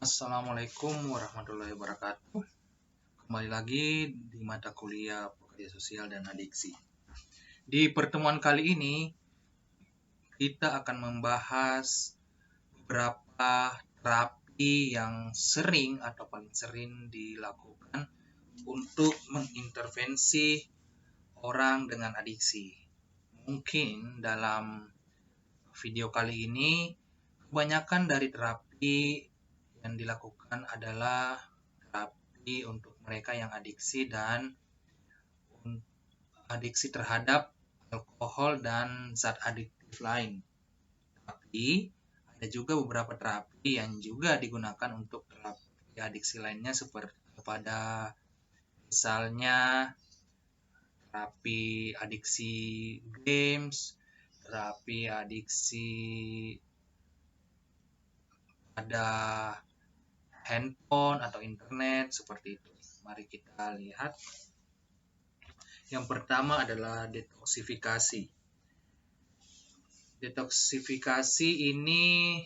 Assalamualaikum warahmatullahi wabarakatuh. Kembali lagi di mata kuliah pekerja sosial dan adiksi. Di pertemuan kali ini, kita akan membahas beberapa terapi yang sering atau paling sering dilakukan untuk mengintervensi orang dengan adiksi. Mungkin dalam video kali ini, kebanyakan dari terapi yang dilakukan adalah terapi untuk mereka yang adiksi dan adiksi terhadap alkohol dan zat adiktif lain. Tapi ada juga beberapa terapi yang juga digunakan untuk terapi adiksi lainnya seperti misalnya terapi adiksi games, terapi adiksi pada handphone atau internet seperti itu. Mari kita lihat. Yang pertama adalah detoksifikasi. Detoksifikasi ini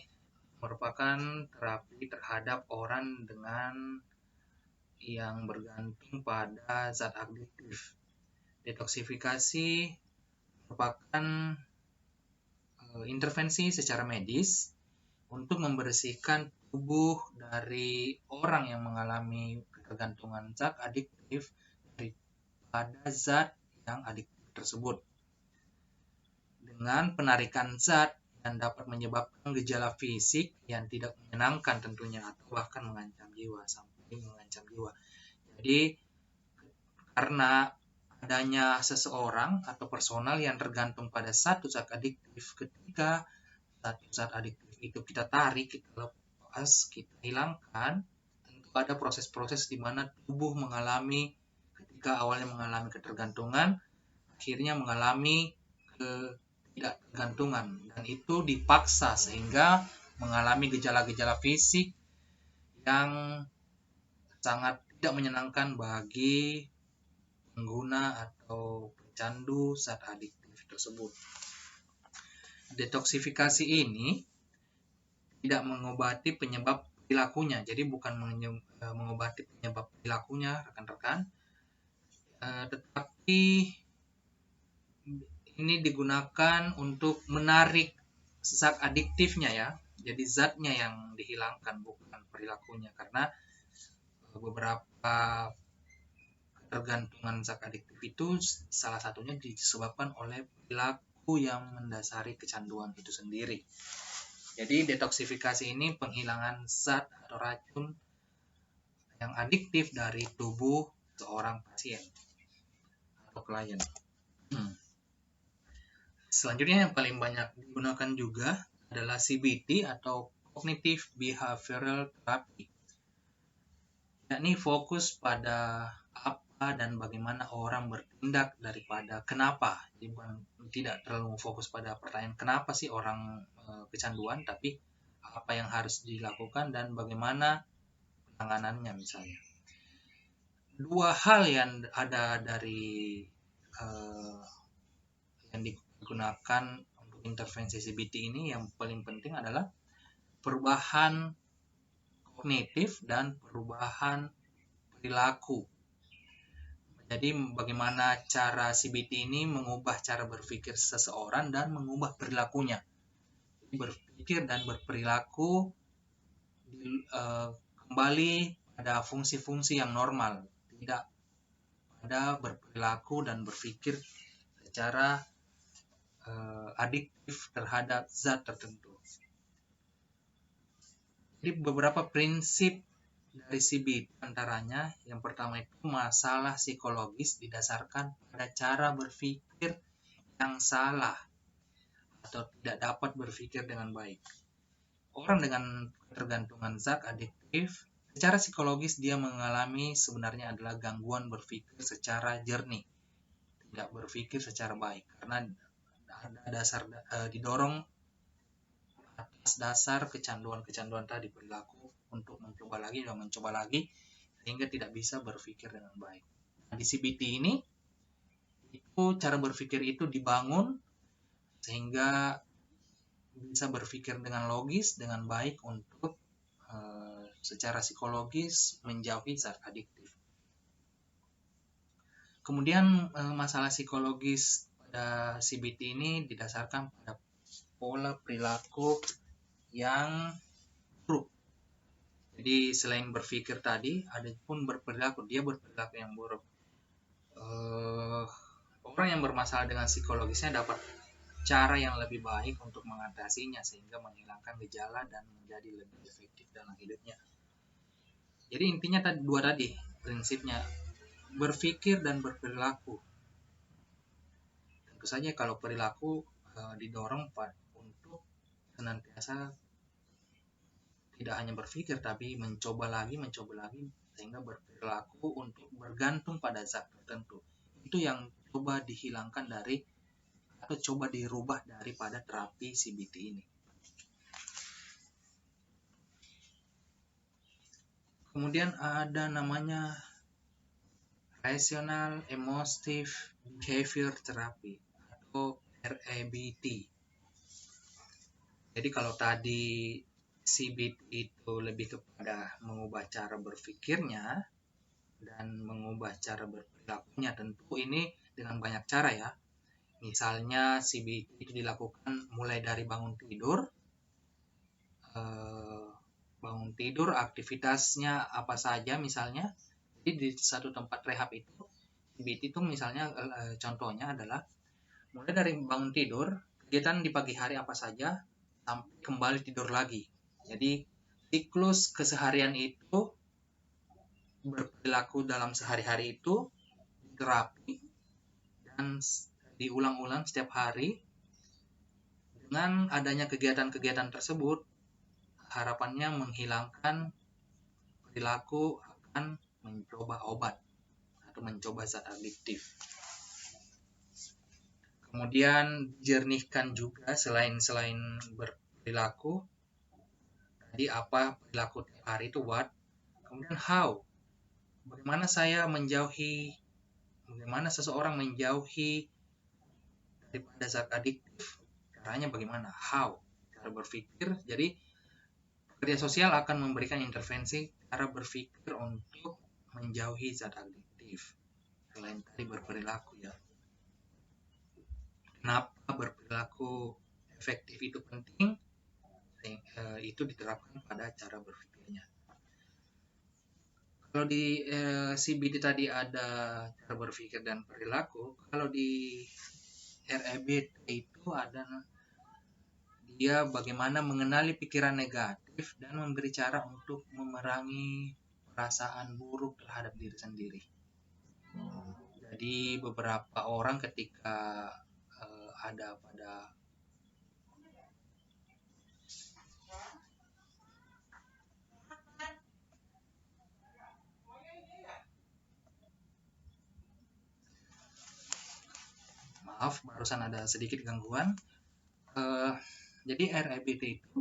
merupakan terapi terhadap orang dengan yang bergantung pada zat adiktif. Detoksifikasi merupakan intervensi secara medis untuk membersihkan tubuh dari orang yang mengalami ketergantungan zat adiktif daripada zat yang adiktif tersebut. Dengan penarikan zat yang dapat menyebabkan gejala fisik yang tidak menyenangkan tentunya atau bahkan mengancam jiwa sampai mengancam jiwa. Jadi karena adanya seseorang atau personal yang tergantung pada satu zat adiktif, ketika satu zat adiktif itu kita tarik, kita lepas, kita hilangkan, tentu ada proses-proses di mana tubuh mengalami, ketika awalnya mengalami ketergantungan, akhirnya mengalami ketidaktergantungan, dan itu dipaksa sehingga mengalami gejala-gejala fisik yang sangat tidak menyenangkan bagi pengguna atau pecandu zat adiktif tersebut. Detoksifikasi ini tidak mengobati penyebab perilakunya, jadi bukan mengobati penyebab perilakunya rekan-rekan, tetapi ini digunakan untuk menarik zat adiktifnya ya. Jadi zatnya yang dihilangkan, bukan perilakunya, karena beberapa ketergantungan zat adiktif itu salah satunya disebabkan oleh perilaku yang mendasari kecanduan itu sendiri. Jadi detoksifikasi ini penghilangan zat atau racun yang adiktif dari tubuh seorang pasien atau klien. Selanjutnya yang paling banyak digunakan juga adalah CBT atau Cognitive Behavioral Therapy. Yakni fokus pada apa dan bagaimana orang bertindak daripada kenapa. Jadi bukan tidak terlalu fokus pada pertanyaan kenapa sih orang kecanduan, tapi apa yang harus dilakukan dan bagaimana penanganannya misalnya. Dua hal yang ada dari yang digunakan untuk intervensi CBT ini, yang paling penting adalah perubahan kognitif dan perubahan perilaku. Jadi bagaimana cara CBT ini mengubah cara berpikir seseorang dan mengubah perilakunya. Jadi berpikir dan berperilaku kembali pada fungsi-fungsi yang normal, tidak pada berperilaku dan berpikir secara adiktif terhadap zat tertentu. Jadi beberapa prinsip dari CBT antaranya, yang pertama itu masalah psikologis didasarkan pada cara berpikir yang salah atau tidak dapat berpikir dengan baik. Orang dengan ketergantungan zat adiktif, secara psikologis dia mengalami sebenarnya adalah gangguan berpikir secara jernih, tidak berpikir secara baik, karena didorong atas dasar kecanduan tadi, perilaku untuk mencoba lagi dan mencoba lagi sehingga tidak bisa berpikir dengan baik. Nah, di CBT ini itu cara berpikir itu dibangun sehingga bisa berpikir dengan logis, dengan baik untuk secara psikologis menjauhi zat adiktif. Kemudian masalah psikologis pada CBT ini didasarkan pada pola perilaku yang buruk. Jadi selain berpikir tadi, ada pun dia berperilaku yang buruk. Orang yang bermasalah dengan psikologisnya dapat cara yang lebih baik untuk mengatasinya sehingga menghilangkan gejala dan menjadi lebih efektif dalam hidupnya. Jadi intinya dua tadi prinsipnya, berpikir dan berperilaku. Tentu saja kalau perilaku didorong untuk senantiasa tidak hanya berpikir tapi mencoba lagi sehingga berperilaku untuk bergantung pada zat tertentu. Itu yang coba dihilangkan atau coba dirubah daripada terapi CBT ini. Kemudian ada namanya Rational Emotive Behavior Therapy atau REBT. Jadi kalau tadi CBT itu lebih kepada mengubah cara berpikirnya dan mengubah cara berperilakunya, tentu ini dengan banyak cara ya. Misalnya CBT itu dilakukan mulai dari bangun tidur, aktivitasnya apa saja misalnya. Jadi di satu tempat rehab itu, CBT itu misalnya contohnya adalah mulai dari bangun tidur, kegiatan di pagi hari apa saja, sampai kembali tidur lagi. Jadi siklus keseharian itu berperilaku dalam sehari-hari itu terapi dan diulang-ulang setiap hari. Dengan adanya kegiatan-kegiatan tersebut, harapannya menghilangkan perilaku akan mencoba obat atau mencoba zat adiktif. Kemudian jernihkan juga selain berperilaku tadi apa perilaku tiap hari itu what, kemudian how, bagaimana seseorang menjauhi daripada zat adiktif, caranya bagaimana, how, cara berpikir. Jadi pekerja sosial akan memberikan intervensi cara berpikir untuk menjauhi zat adiktif selain tadi berperilaku ya. Kenapa berperilaku efektif itu penting? Itu diterapkan pada cara berpikirnya. Kalau di CBT tadi ada cara berpikir dan perilaku, kalau di REBT itu ada dia bagaimana mengenali pikiran negatif dan memberi cara untuk memerangi perasaan buruk terhadap diri sendiri. Jadi beberapa orang ketika ada pada maaf barusan ada sedikit gangguan. Jadi REBT itu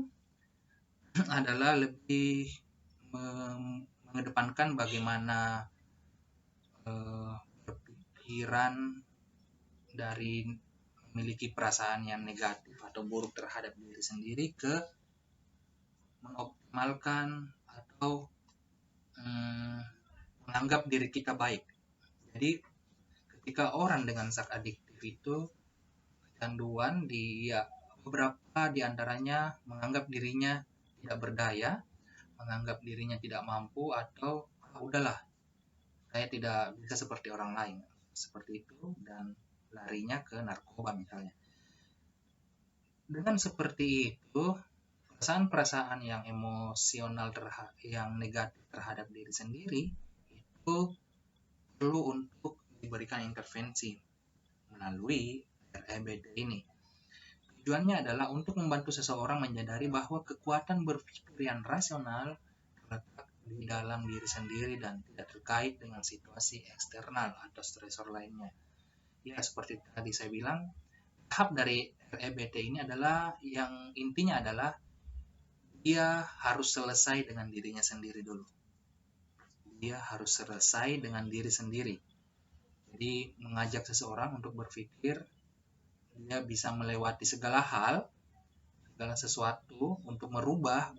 adalah lebih mengedepankan bagaimana berpikiran dari memiliki perasaan yang negatif atau buruk terhadap diri sendiri ke mengoptimalkan atau menganggap diri kita baik. Jadi ketika orang dengan zat adiktif itu kecanduan, beberapa diantaranya menganggap dirinya tidak berdaya, menganggap dirinya tidak mampu, atau udahlah saya tidak bisa seperti orang lain, seperti itu, dan larinya ke narkoba misalnya. Dengan seperti itu, perasaan-perasaan yang emosional yang negatif terhadap diri sendiri itu perlu untuk diberikan intervensi melalui REBT ini. Tujuannya adalah untuk membantu seseorang menyadari bahwa kekuatan berpikir yang rasional terletak di dalam diri sendiri dan tidak terkait dengan situasi eksternal atau stresor lainnya. Ya, seperti tadi saya bilang, tahap dari REBT ini adalah yang intinya adalah dia harus selesai dengan dirinya sendiri dulu. Dia harus selesai dengan diri sendiri. Jadi mengajak seseorang untuk berpikir dia bisa melewati segala hal, segala sesuatu untuk berubah,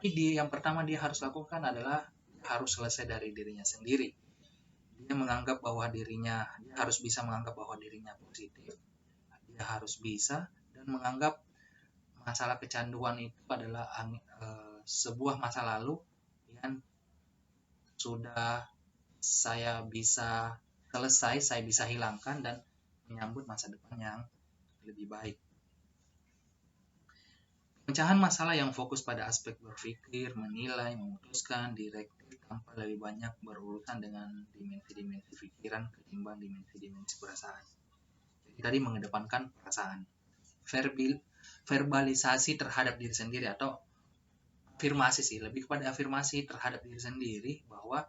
Tapi yang pertama dia harus lakukan adalah harus selesai dari dirinya sendiri. Dia harus bisa menganggap bahwa dirinya positif. Dia harus bisa dan menganggap masalah kecanduan itu adalah sebuah masa lalu yang sudah saya bisa selesai, saya bisa hilangkan dan menyambut masa depan yang lebih baik. Pemecahan masalah yang fokus pada aspek berpikir, menilai, memutuskan, direktif tanpa lebih banyak berurusan dengan dimensi-dimensi pikiran ketimbang dimensi-dimensi perasaan. Jadi tadi mengedepankan perasaan. Verbalisasi terhadap diri sendiri atau afirmasi sih, lebih kepada afirmasi terhadap diri sendiri bahwa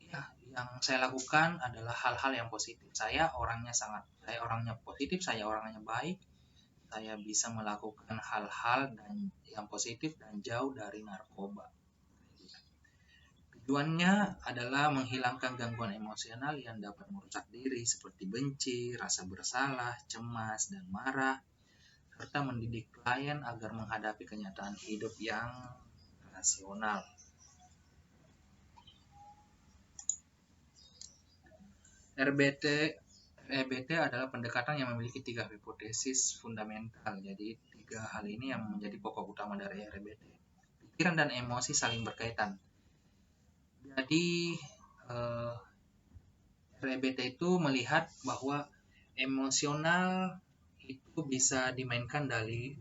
ya yang saya lakukan adalah hal-hal yang positif. Saya orangnya positif, saya orangnya baik. Saya bisa melakukan hal-hal yang positif dan jauh dari narkoba. Tujuannya adalah menghilangkan gangguan emosional yang dapat merusak diri seperti benci, rasa bersalah, cemas, dan marah, serta mendidik klien agar menghadapi kenyataan hidup yang rasional. RBT adalah pendekatan yang memiliki 3 hipotesis fundamental. Jadi 3 hal ini yang menjadi pokok utama dari RBT. Pikiran dan emosi saling berkaitan. Jadi RBT itu melihat bahwa emosional itu bisa dimainkan dari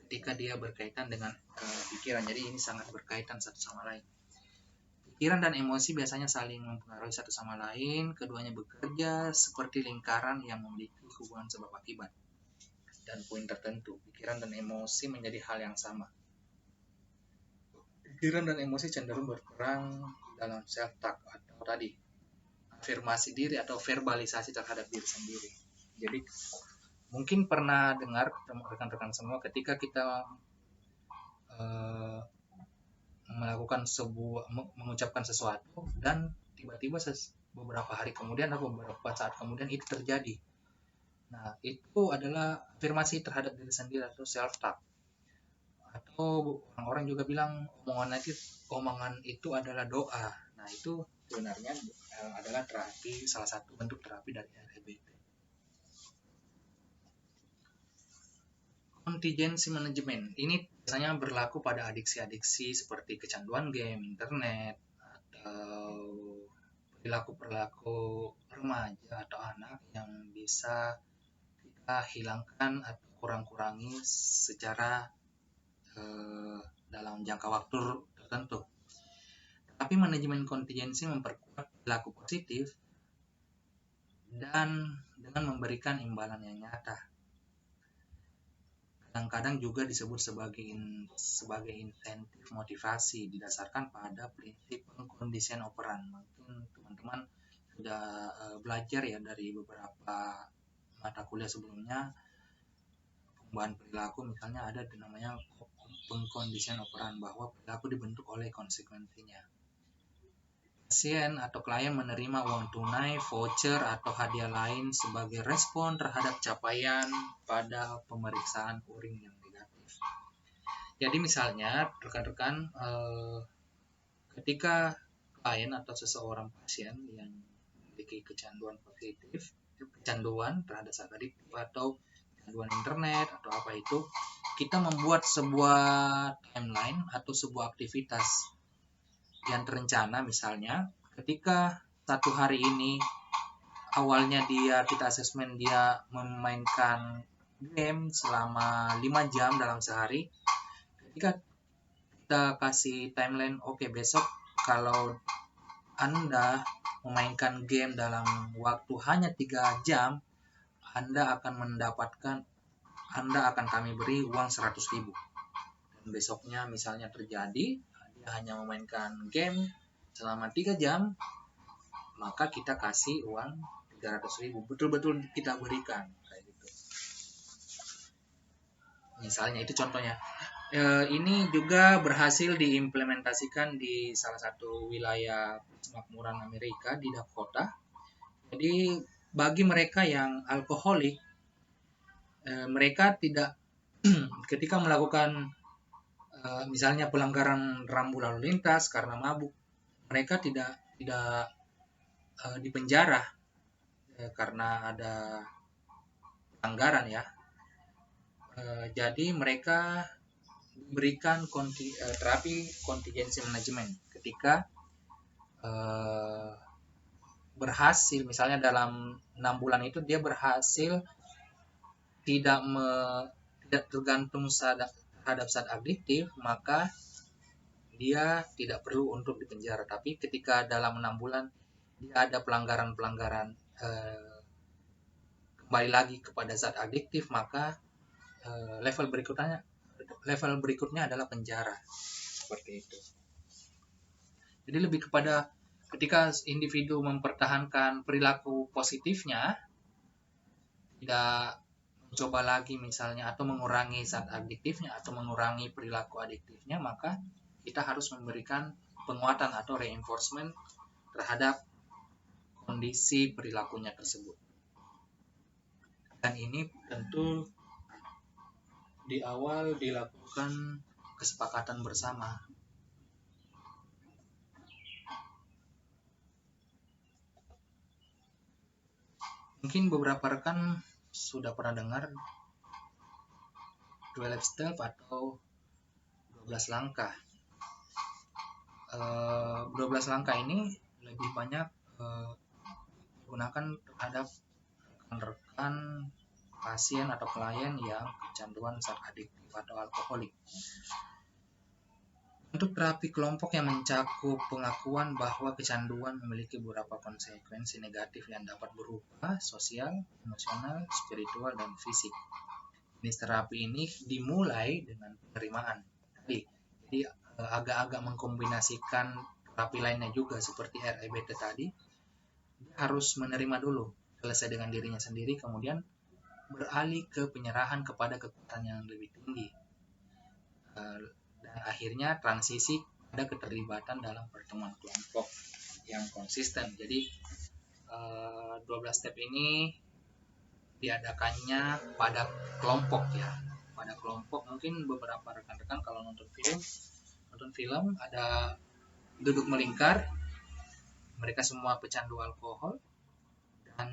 ketika dia berkaitan dengan pikiran. Jadi ini sangat berkaitan satu sama lain. Pikiran dan emosi biasanya saling mempengaruhi satu sama lain. Keduanya bekerja seperti lingkaran yang memiliki hubungan sebab akibat dan poin tertentu. Pikiran dan emosi menjadi hal yang sama. Pikiran dan emosi cenderung berperang dalam self-talk atau tadi afirmasi diri atau verbalisasi terhadap diri sendiri. Jadi mungkin pernah dengar rekan-rekan semua ketika kita mengucapkan sesuatu dan tiba-tiba beberapa hari kemudian atau beberapa saat kemudian itu terjadi. Nah, itu adalah afirmasi terhadap diri sendiri atau self-talk. Atau orang-orang juga bilang omongan itu adalah doa. Nah, itu sebenarnya adalah terapi, salah satu bentuk terapi dari RBT. Contingency management ini biasanya berlaku pada adiksi-adiksi seperti kecanduan game, internet, atau perilaku remaja atau anak yang bisa kita hilangkan atau kurang-kurangi secara dalam jangka waktu tertentu. Tapi manajemen kontingensi memperkuat perilaku positif dan dengan memberikan imbalan yang nyata. Kadang-kadang juga disebut sebagai insentif motivasi didasarkan pada prinsip pengkondisian operan. Mungkin teman-teman sudah belajar ya dari beberapa mata kuliah sebelumnya, pengembangan perilaku misalnya ada namanya pengkondisian operan, bahwa perilaku dibentuk oleh konsekuensinya. Pasien atau klien menerima uang tunai, voucher, atau hadiah lain sebagai respon terhadap capaian pada pemeriksaan urin yang negatif. Jadi misalnya rekan-rekan, ketika klien atau seseorang pasien yang memiliki kecanduan terhadap zat adiktif atau kecanduan internet atau apa itu, kita membuat sebuah timeline atau sebuah aktivitas yang terencana. Misalnya ketika satu hari ini awalnya kita asesmen dia memainkan game selama 5 jam dalam sehari, ketika kita kasih timeline, oke, besok kalau Anda memainkan game dalam waktu hanya 3 jam, Anda akan kami beri uang 100.000. Dan besoknya misalnya terjadi dia hanya memainkan game selama 3 jam, maka kita kasih uang 300.000. Betul-betul kita berikan kayak gitu. Misalnya itu contohnya. Ini juga berhasil diimplementasikan di salah satu wilayah persemakmuran Amerika di Dakota. Jadi bagi mereka yang alkoholik, mereka tidak ketika melakukan misalnya pelanggaran rambu lalu lintas karena mabuk, mereka tidak dipenjara karena ada pelanggaran ya. Jadi mereka diberikan terapi contingency management ketika berhasil, misalnya dalam 6 bulan itu dia berhasil tidak tergantung terhadap zat adiktif, maka dia tidak perlu untuk dipenjara. Tapi ketika dalam 6 bulan dia ada pelanggaran-pelanggaran kembali lagi kepada zat adiktif, maka level berikutnya adalah penjara. Seperti itu. Jadi lebih kepada ketika individu mempertahankan perilaku positifnya, tidak mencoba lagi misalnya, atau mengurangi zat adiktifnya, atau mengurangi perilaku adiktifnya, maka kita harus memberikan penguatan atau reinforcement terhadap kondisi perilakunya tersebut. Dan ini tentu di awal dilakukan kesepakatan bersama. Mungkin beberapa rekan sudah pernah dengar 12 step atau 12 langkah. 12 langkah ini lebih banyak digunakan terhadap rekan-rekan pasien atau klien yang kecanduan zat adiktif atau alkoholik. Untuk terapi kelompok yang mencakup pengakuan bahwa kecanduan memiliki beberapa konsekuensi negatif yang dapat berupa sosial, emosional, spiritual, dan fisik. Jenis terapi ini dimulai dengan penerimaan. Jadi agak-agak mengkombinasikan terapi lainnya juga seperti REBT tadi. Dia harus menerima dulu, selesai dengan dirinya sendiri, kemudian beralih ke penyerahan kepada kekuatan yang lebih tinggi. Dan akhirnya transisi pada keterlibatan dalam pertemuan kelompok yang konsisten. Jadi 12 step ini diadakannya pada kelompok ya. Pada kelompok, mungkin beberapa rekan-rekan kalau nonton film ada duduk melingkar, mereka semua pecandu alkohol dan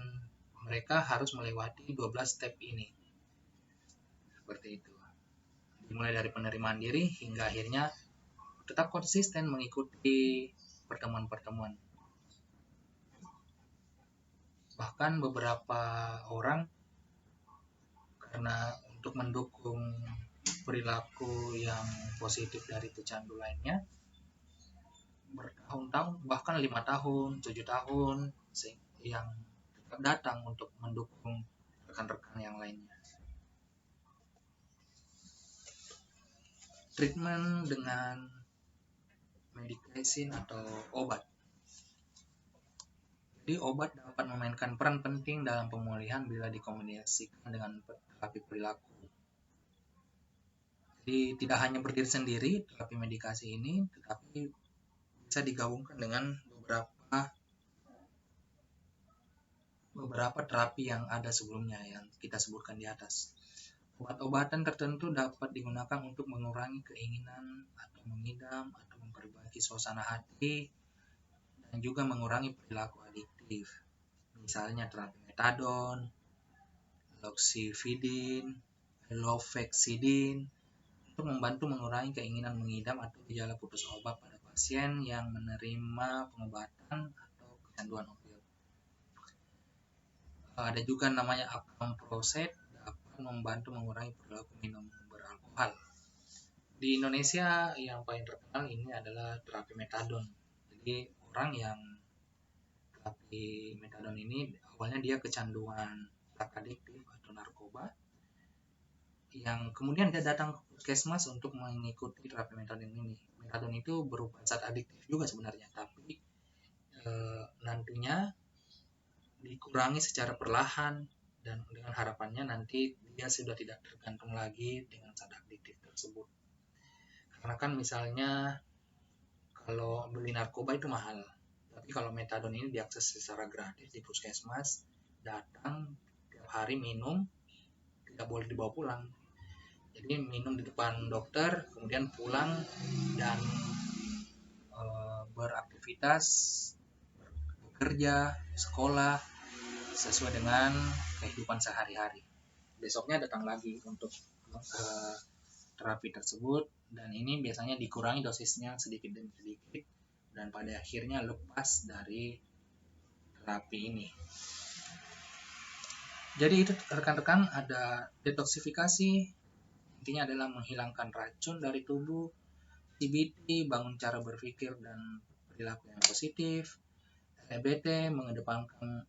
mereka harus melewati 12 step ini. Seperti itu. Dimulai dari penerimaan diri hingga akhirnya tetap konsisten mengikuti pertemuan-pertemuan. Bahkan beberapa orang karena untuk mendukung perilaku yang positif dari pecandu lainnya, bertahun-tahun, bahkan 5 tahun, 7 tahun yang datang untuk mendukung rekan-rekan yang lainnya. Treatment dengan medication atau obat. Jadi obat dapat memainkan peran penting dalam pemulihan bila dikombinasikan dengan terapi perilaku. Jadi tidak hanya berdiri sendiri terapi medikasi ini, tetapi bisa digabungkan dengan beberapa terapi yang ada sebelumnya yang kita sebutkan di atas. Obat-obatan tertentu dapat digunakan untuk mengurangi keinginan atau mengidam atau memperbaiki suasana hati dan juga mengurangi perilaku adiktif. Misalnya terapi metadon, loxifidin, lofexidin untuk membantu mengurangi keinginan mengidam atau gejala putus obat pada pasien yang menerima pengobatan atau kecanduan opioid. Ada juga namanya acamprosate, membantu mengurangi perilaku minum beralkohol. Di Indonesia yang paling terkenal ini adalah terapi metadon. Jadi orang yang terapi metadon ini awalnya dia kecanduan zat adiktif atau narkoba, yang kemudian dia datang ke puskesmas untuk mengikuti terapi metadon ini. Metadon itu berupa zat adiktif juga sebenarnya, tapi nantinya dikurangi secara perlahan dan dengan harapannya nanti dia sudah tidak tergantung lagi dengan zat adiktif tersebut. Karena kan misalnya kalau beli narkoba itu mahal, tapi kalau metadon ini diakses secara gratis di puskesmas, datang tiap hari minum, tidak boleh dibawa pulang. Jadi minum di depan dokter, kemudian pulang dan beraktivitas, bekerja, sekolah sesuai dengan kehidupan sehari-hari. Besoknya datang lagi untuk terapi tersebut, dan ini biasanya dikurangi dosisnya sedikit demi sedikit dan pada akhirnya lepas dari terapi ini. Jadi itu rekan-rekan, ada detoksifikasi, intinya adalah menghilangkan racun dari tubuh. CBT, bangun cara berpikir dan perilaku yang positif. EBT, mengedepankan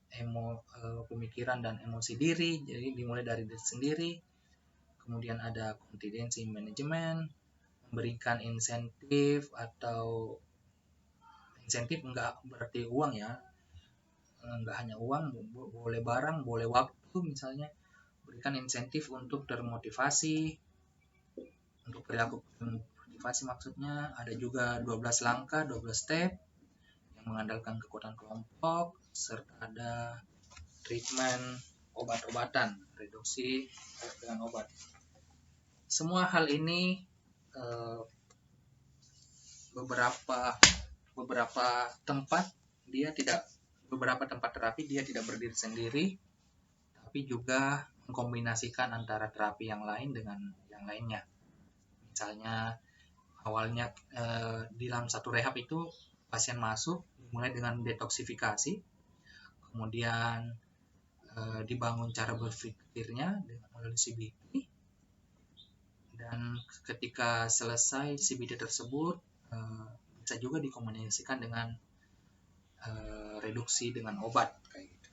pemikiran dan emosi diri, jadi dimulai dari diri sendiri. Kemudian ada contingency management, memberikan insentif, atau insentif enggak berarti uang ya, enggak hanya uang, boleh barang, boleh waktu misalnya. Berikan insentif untuk termotivasi, untuk perilaku motivasi maksudnya. Ada juga 12 langkah, 12 step yang mengandalkan kekuatan kelompok, serta ada treatment obat-obatan, reduksi dengan obat. Semua hal ini beberapa tempat terapi dia tidak berdiri sendiri, tapi juga mengkombinasikan antara terapi yang lain dengan yang lainnya. Misalnya awalnya di dalam satu rehab itu pasien masuk mulai dengan detoksifikasi, kemudian dibangun cara berpikirnya dengan melalui CBT, dan ketika selesai CBT tersebut bisa juga dikomunikasikan dengan reduksi dengan obat kayak gitu.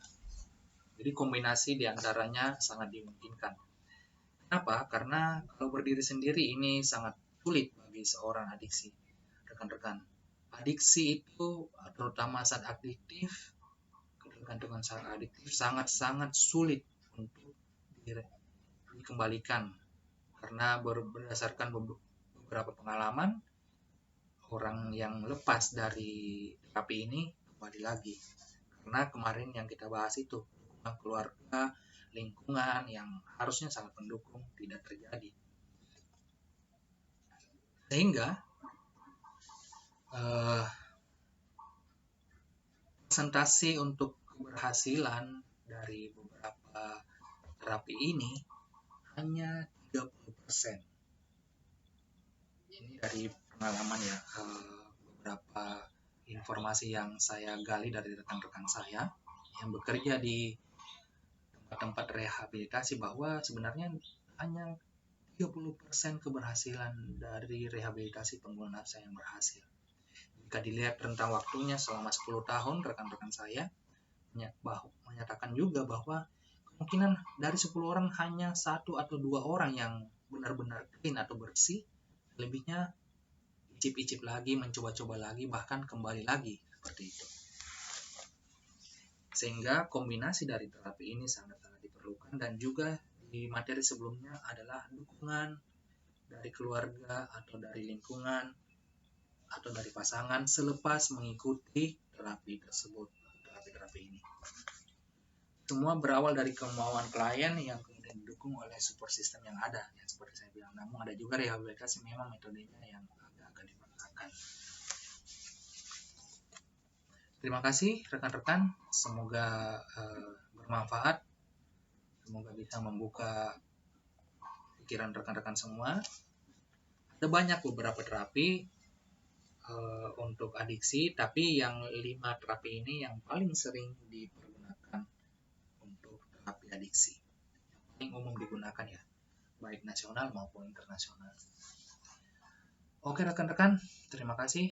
Jadi kombinasi diantaranya sangat dimungkinkan. Kenapa? Karena kalau berdiri sendiri ini sangat sulit bagi seorang adiksi. Rekan-rekan, adiksi itu terutama saat adiktif, ketergantungan saat adiktif sangat-sangat sulit untuk dikembalikan, karena berdasarkan beberapa pengalaman, orang yang lepas dari terapi ini kembali lagi. Karena kemarin yang kita bahas itu, keluarga, lingkungan yang harusnya sangat mendukung tidak terjadi. Sehingga presentasi untuk keberhasilan dari beberapa terapi ini hanya 30%. Ini dari pengalaman ya, beberapa informasi yang saya gali dari rekan-rekan saya yang bekerja di tempat-tempat rehabilitasi, bahwa sebenarnya hanya 30% keberhasilan dari rehabilitasi pengguna nafsa yang berhasil. Jika dilihat rentang waktunya selama 10 tahun, rekan-rekan saya menyatakan juga bahwa kemungkinan dari 10 orang hanya 1 atau 2 orang yang benar-benar clean atau bersih, lebihnya icip-icip lagi, mencoba-coba lagi, bahkan kembali lagi seperti itu. Sehingga kombinasi dari terapi ini sangat-sangat diperlukan, dan juga di materi sebelumnya adalah dukungan dari keluarga atau dari lingkungan atau dari pasangan selepas mengikuti terapi tersebut, terapi ini. Semua berawal dari kemauan klien yang kemudian didukung oleh support system yang ada, yang seperti saya bilang. Namun ada juga rehabilitasi memang metodenya yang agak dipaksakan. Terima kasih rekan-rekan, semoga bermanfaat, semoga bisa membuka pikiran rekan-rekan semua. Ada banyak beberapa terapi untuk adiksi, tapi yang 5 terapi ini yang paling sering dipergunakan untuk terapi adiksi, yang paling umum digunakan ya, baik nasional maupun internasional. Oke rekan-rekan, terima kasih.